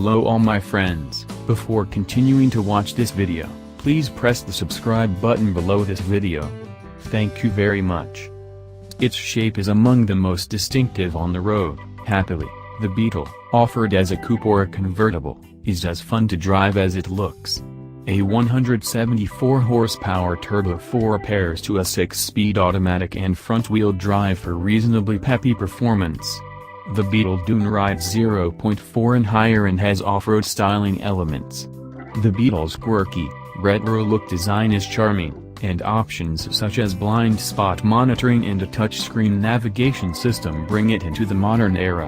Hello all my friends, before continuing to watch this video, please press the subscribe button below this video. Thank you very much. Its shape is among the most distinctive on the road. Happily, the Beetle, offered as a coupe or a convertible, is as fun to drive as it looks. A 174 horsepower turbo 4 pairs to a 6-speed automatic and front-wheel drive for reasonably peppy performance. The Beetle Dune rides 0.4 and higher and has off-road styling elements. The Beetle's quirky, retro-look design is charming, and options such as blind spot monitoring and a touchscreen navigation system bring it into the modern era.